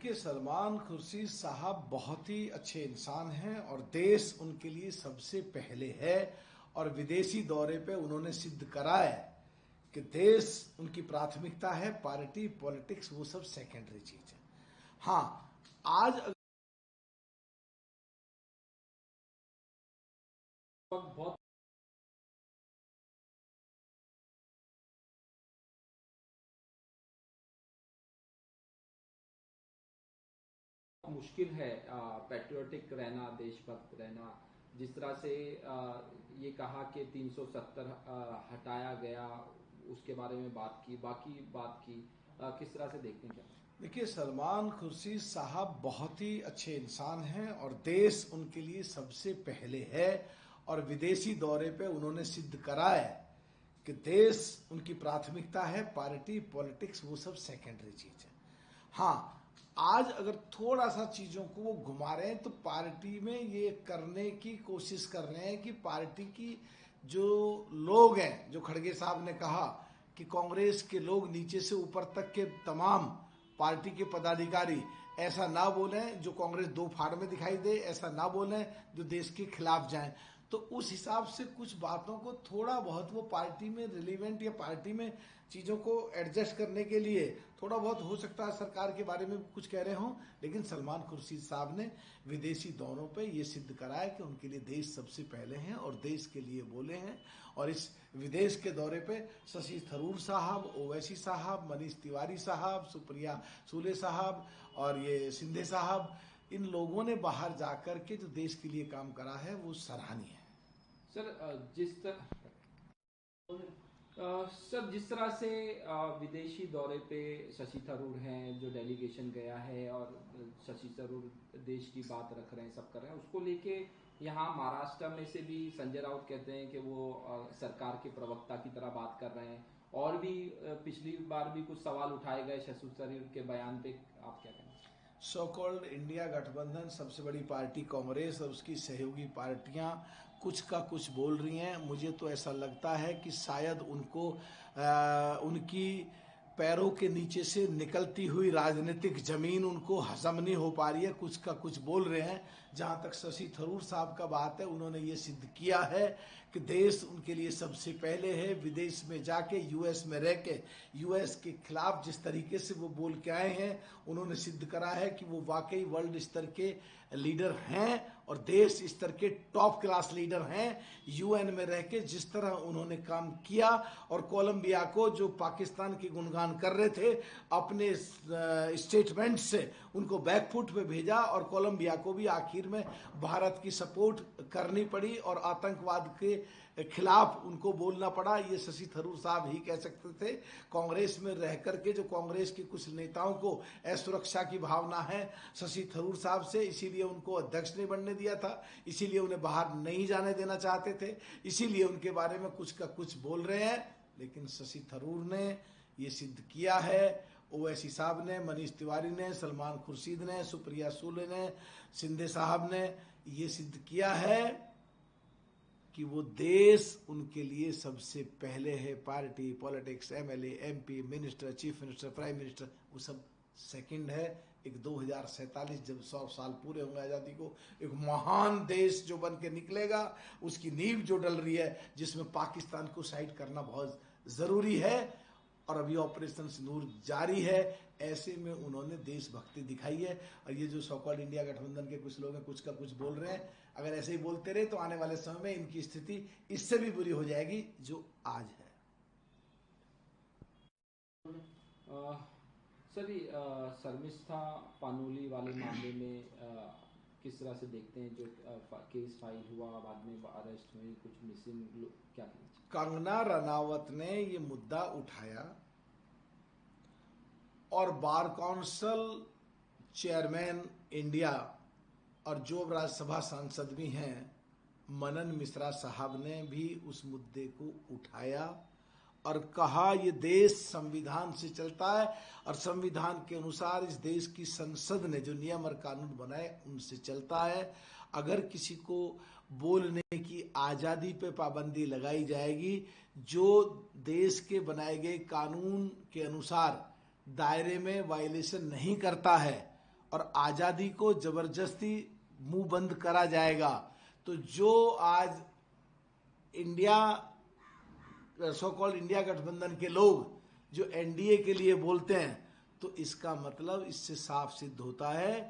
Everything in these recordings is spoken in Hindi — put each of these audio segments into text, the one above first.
देखिए, सलमान खुर्शीद साहब बहुत ही अच्छे इंसान हैं और देश उनके लिए सबसे पहले है। और विदेशी दौरे पे उन्होंने सिद्ध करा है कि देश उनकी प्राथमिकता है, पार्टी पॉलिटिक्स वो सब सेकेंडरी चीज है। हाँ, आज बहुत मुश्किल है पैट्रियोटिक रहना, देशभक्त रहना। जिस तरह से ये कहा कि 370 हटाया गया, उसके बारे में बात की, बाकी बात की, किस तरह से देखते हैं क्या? देखिए, सलमान खुर्शीद साहब बहुत ही अच्छे इंसान हैं और देश उनके लिए सबसे पहले है। और विदेशी दौरे पे उन्होंने सिद्ध करा है कि देश उनकी प्राथमिकता है, पार्टी पॉलिटिक्स वो सब सेकेंडरी चीज है। हाँ, आज अगर थोड़ा सा चीजों को वो घुमा रहे हैं तो पार्टी में ये करने की कोशिश कर रहे हैं कि पार्टी की जो लोग हैं, जो खड़गे साहब ने कहा कि कांग्रेस के लोग नीचे से ऊपर तक के तमाम पार्टी के पदाधिकारी ऐसा ना बोलें जो कांग्रेस दो फाड़ में दिखाई दे, ऐसा ना बोलें जो देश के खिलाफ जाएं। तो उस हिसाब से कुछ बातों को थोड़ा बहुत वो पार्टी में रिलीवेंट या पार्टी में चीजों को एडजस्ट करने के लिए थोड़ा बहुत हो सकता है सरकार के बारे में कुछ कह रहे हों। लेकिन सलमान खुर्शीद साहब ने विदेशी दौरों पे ये सिद्ध कराया कि उनके लिए देश सबसे पहले हैं और देश के लिए बोले हैं। और इस विदेश के दौरे पे शशि थरूर साहब, ओवैसी साहब, मनीष तिवारी साहब, सुप्रिया सुले साहब और ये शिंदे साहब, इन लोगों ने बाहर जाकर के जो देश के लिए काम करा है वो सराहनीय है। सर जिस तरह से विदेशी दौरे पे शशि थरूर हैं, जो डेलीगेशन गया है, और शशि थरूर देश की बात रख रहे हैं, सब कर रहे हैं, उसको लेके यहाँ महाराष्ट्र में से भी संजय राउत कहते हैं कि वो सरकार के प्रवक्ता की तरह बात कर रहे हैं। और भी पिछली बार भी कुछ सवाल उठाए गए शशि थरूर के बयान पे, आप क्या कहेंगे? सो कॉल्ड इंडिया गठबंधन, सबसे बड़ी पार्टी कांग्रेस और उसकी सहयोगी पार्टियां कुछ का कुछ बोल रही हैं। मुझे तो ऐसा लगता है कि शायद उनको उनकी पैरों के नीचे से निकलती हुई राजनीतिक जमीन उनको हजम नहीं हो पा रही है, कुछ का कुछ बोल रहे हैं। जहां तक शशि थरूर साहब का बात है, उन्होंने ये सिद्ध किया है कि देश उनके लिए सबसे पहले है। विदेश में जाके, यूएस में रह के, यूएस के खिलाफ जिस तरीके से वो बोल के आए हैं, उन्होंने सिद्ध करा है कि वो वाकई वर्ल्ड स्तर के लीडर हैं और देश स्तर के टॉप क्लास लीडर हैं। यूएन में रह के जिस तरह उन्होंने काम किया और कोलंबिया को, जो पाकिस्तान के गुणगान कर रहे थे, अपने स्टेटमेंट से उनको बैकफुट पे भेजा और कोलंबिया को भी आखिर में भारत की सपोर्ट करनी पड़ी और आतंकवाद के खिलाफ उनको बोलना पड़ा। ये शशि थरूर साहब ही कह सकते थे। कांग्रेस में रह करके जो कांग्रेस के कुछ नेताओं को असुरक्षा की भावना है शशि थरूर साहब से, इसीलिए उनको अध्यक्ष नहीं बनने दिया था, इसीलिए उन्हें बाहर नहीं जाने देना चाहते थे, इसीलिए उनके बारे में कुछ का कुछ बोल रहे हैं। लेकिन शशि थरूर ने ये सिद्ध किया है, ओवैसी साहब ने, मनीष तिवारी ने, सलमान खुर्शीद ने, सुप्रिया सुले ने, शिंदे साहब ने ये सिद्ध किया है कि वो देश उनके लिए सबसे पहले है। Party politics, MLA, MP, minister, chief minister, prime minister, वो सब सेकंड है। एक 2047 जब 100 साल पूरे होंगे आजादी को, एक महान देश जो बन के निकलेगा, उसकी नींव जो डल रही है, जिसमें पाकिस्तान को साइड करना बहुत जरूरी है। और अभी ऑपरेशन सिंदूर जारी है। ऐसे में उन्होंने देशभक्ति दिखाई है। और ये जो सो कॉल्ड इंडिया गठबंधन के कुछ लोग हैं, कुछ का कुछ बोल रहे हैं, अगर ऐसे ही बोलते रहे तो आने वाले समय में इनकी स्थिति इससे भी बुरी हो जाएगी जो आज है। सर, शर्मिष्ठा पानोली वाले मामले में किस तरह से देखते हैं? जो केस फाइल हुआ, बाद में अरेस्ट हुई, कुछ मिसिंग, क्या कहना चाहिए? कंगना रनावत ने ये मुद्दा उठाया और बार काउंसिल चेयरमैन इंडिया और जो राज्यसभा सांसद भी हैं, मनन मिश्रा साहब ने भी उस मुद्दे को उठाया और कहा ये देश संविधान से चलता है और संविधान के अनुसार इस देश की संसद ने जो नियम और कानून बनाए उनसे चलता है। अगर किसी को बोलने की आजादी पे पाबंदी लगाई जाएगी, जो देश के बनाए गए कानून के अनुसार दायरे में वायलेशन नहीं करता है, और आजादी को जबरदस्ती मुंह बंद करा जाएगा, तो जो आज इंडिया सो कॉल्ड इंडिया गठबंधन के लोग जो एनडीए के लिए बोलते हैं, तो इसका मतलब इससे साफ सिद्ध होता है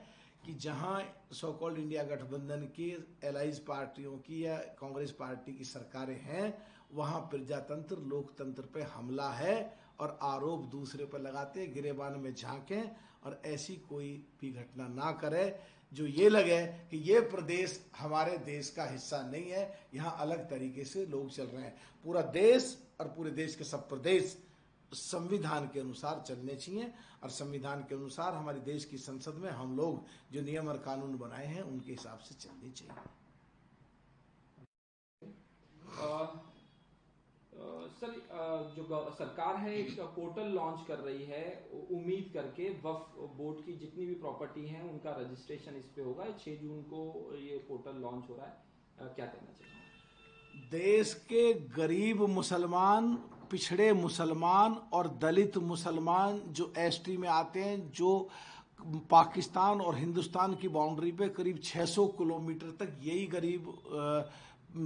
कि जहां सो कॉल्ड इंडिया गठबंधन की एलाइज पार्टियों की या कांग्रेस पार्टी की सरकारें हैं, वहां प्रजातंत्र लोकतंत्र पे हमला है और आरोप दूसरे पर लगाते, गिरेबान में झांकें और ऐसी कोई भी घटना ना करे जो ये लगे कि ये प्रदेश हमारे देश का हिस्सा नहीं है, यहाँ अलग तरीके से लोग चल रहे हैं। पूरा देश और पूरे देश के सब प्रदेश संविधान के अनुसार चलने चाहिए और संविधान के अनुसार हमारे देश की संसद में हम लोग जो नियम और कानून बनाए हैं उनके हिसाब से चलने चाहिए। सर, जो सरकार है एक पोर्टल लॉन्च कर रही है उम्मीद करके, वक्फ बोर्ड की जितनी भी प्रॉपर्टी है उनका रजिस्ट्रेशन इस पे होगा। 6 जून को ये पोर्टल लॉन्च हो रहा है, क्या कहना चाहिए? देश के गरीब मुसलमान, पिछड़े मुसलमान और दलित मुसलमान जो एसटी में आते हैं, जो पाकिस्तान और हिंदुस्तान की बाउंड्री पे करीब 600 किलोमीटर तक यही गरीब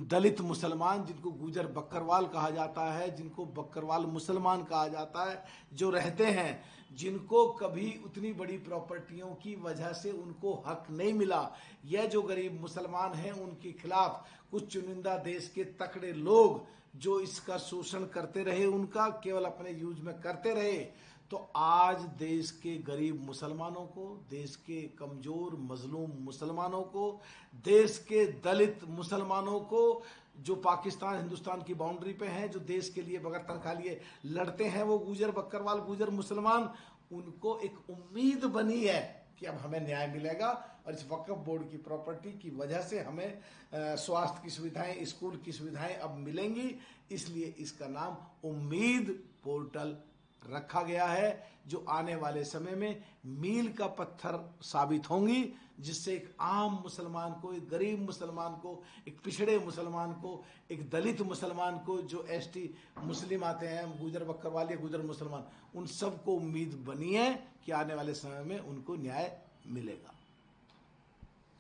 दलित मुसलमान, जिनको गुजर बकरवाल कहा जाता है, जिनको बकरवाल मुसलमान कहा जाता है, जो रहते हैं, जिनको कभी उतनी बड़ी प्रॉपर्टियों की वजह से उनको हक नहीं मिला, यह जो गरीब मुसलमान हैं उनके खिलाफ कुछ चुनिंदा देश के तकड़े लोग जो इसका शोषण करते रहे, उनका केवल अपने यूज में करते रहे, तो आज देश के गरीब मुसलमानों को, देश के कमजोर मजलूम मुसलमानों को, देश के दलित मुसलमानों को जो पाकिस्तान हिंदुस्तान की बाउंड्री पे हैं, जो देश के लिए बगैर तनख्वाह लिए लड़ते हैं, वो गुजर बकरवाल गुजर मुसलमान, उनको एक उम्मीद बनी है कि अब हमें न्याय मिलेगा और इस वक्फ बोर्ड की प्रॉपर्टी की वजह से हमें स्वास्थ्य की सुविधाएं, स्कूल की सुविधाएं अब मिलेंगी। इसलिए इसका नाम उम्मीद पोर्टल रखा गया है, जो आने वाले समय में मील का पत्थर साबित होंगी, जिससे एक आम मुसलमान को, एक गरीब मुसलमान को, एक पिछड़े मुसलमान को, एक दलित मुसलमान को, जो एसटी मुस्लिम आते हैं, गुजर बकरवाल या गुजर मुसलमान, उन सबको उम्मीद बनी है कि आने वाले समय में उनको न्याय मिलेगा।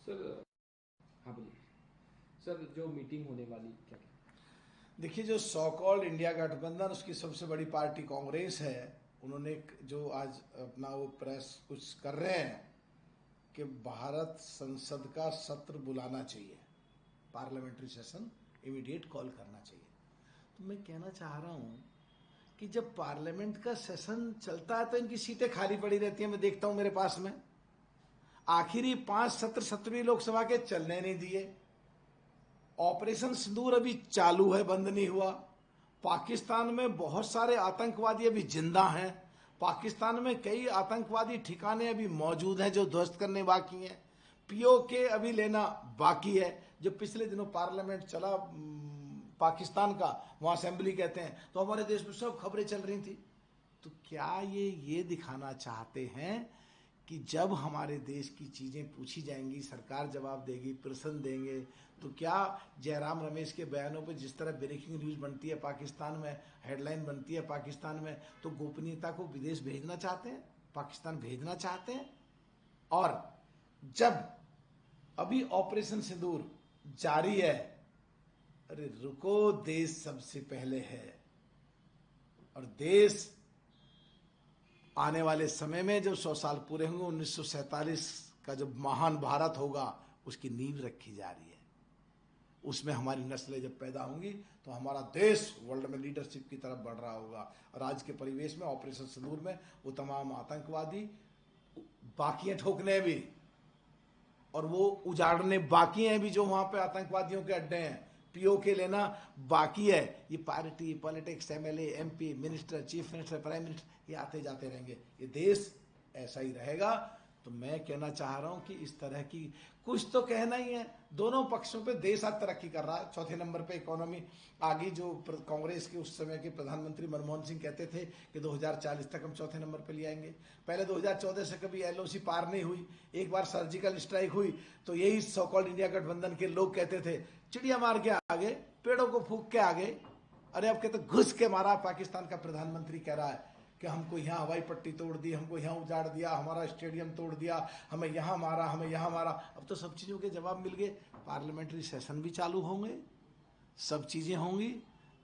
सर, हाँ बोलिए सर, जो मीटिंग होने वाली क्या? देखिए, जो सो कॉल्ड इंडिया गठबंधन, उसकी सबसे बड़ी पार्टी कांग्रेस है, उन्होंने जो आज अपना वो प्रेस कुछ कर रहे हैं कि भारत संसद का सत्र बुलाना चाहिए, पार्लियामेंट्री सेशन इमीडिएट कॉल करना चाहिए। तो मैं कहना चाह रहा हूं कि जब पार्लियामेंट का सेशन चलता है तो इनकी सीटें खाली पड़ी रहती हैं। मैं देखता हूं मेरे पास में आखिरी 5 सत्र 17वीं लोकसभा के चलने नहीं दिए। ऑपरेशन सिंदूर अभी चालू है, बंद नहीं हुआ। पाकिस्तान में बहुत सारे आतंकवादी अभी जिंदा हैं। पाकिस्तान में कई आतंकवादी ठिकाने अभी मौजूद हैं जो ध्वस्त करने बाकी हैं। पीओके अभी लेना बाकी है। जो पिछले दिनों पार्लियामेंट चला पाकिस्तान का, वहां असेंबली कहते हैं, तो हमारे देश में सब खबरें चल रही थी। तो क्या ये दिखाना चाहते हैं कि जब हमारे देश की चीजें पूछी जाएंगी, सरकार जवाब देगी, प्रश्न देंगे, तो क्या जयराम रमेश के बयानों पर जिस तरह ब्रेकिंग न्यूज बनती है पाकिस्तान में, हेडलाइन बनती है पाकिस्तान में, तो गोपनीयता को विदेश भेजना चाहते हैं, पाकिस्तान भेजना चाहते हैं? और जब अभी ऑपरेशन सिंदूर जारी है, अरे रुको, देश सबसे पहले है। और देश आने वाले समय में जब 100 साल पूरे होंगे, 1947 का जब महान भारत होगा, उसकी नींव रखी जा रही है। उसमें हमारी नस्लें जब पैदा होंगी तो हमारा देश वर्ल्ड में लीडरशिप की तरफ बढ़ रहा होगा। और आज के परिवेश में ऑपरेशन सिंदूर में वो तमाम आतंकवादी बाकी हैं ठोकने भी, और वो उजाड़ने बाकी हैं भी, जो वहां पे आतंकवादियों के अड्डे हैं। पीओके लेना बाकी है। ये party politics, MLA, MP, minister, chief minister, prime minister, ये आते जाते रहेंगे। ये देश ऐसा ही रहेगा। तो मैं कहना चाह रहा हूं कि इस तरह की कुछ तो कहना ही है। दोनों पक्षों पे देश आज तरक्की कर रहा है। चौथे नंबर पे इकोनॉमी आ गई। जो कांग्रेस के उस समय के प्रधानमंत्री मनमोहन सिंह कहते थे कि 2040 तक हम चौथे नंबर पे ले आएंगे। पहले 2014 से कभी एलओसी पार नहीं हुई। एक बार सर्जिकल स्ट्राइक हुई तो यही सो कॉल्ड इंडिया गठबंधन के लोग कहते थे चिड़िया मार के आगे, पेड़ों को फूंक के आगे। अरे अब कहते घुस के मारा। पाकिस्तान का प्रधानमंत्री कह रहा है कि हमको यहाँ हवाई पट्टी तोड़ दी, हमको यहाँ उजाड़ दिया, हमारा स्टेडियम तोड़ दिया, हमें यहाँ मारा, हमें यहाँ मारा। अब तो सब चीज़ों के जवाब मिल गए। पार्लियामेंट्री सेशन भी चालू होंगे, सब चीज़ें होंगी।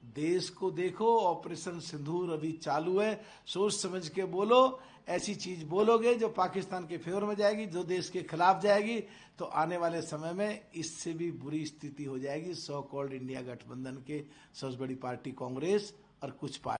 देश को देखो, ऑपरेशन सिंदूर अभी चालू है। सोच समझ के बोलो। ऐसी चीज बोलोगे जो पाकिस्तान के फेवर में जाएगी, जो देश के खिलाफ जाएगी, तो आने वाले समय में इससे भी बुरी स्थिति हो जाएगी। सो कॉल्ड इंडिया गठबंधन के सबसे बड़ी पार्टी कांग्रेस और कुछ पार्टी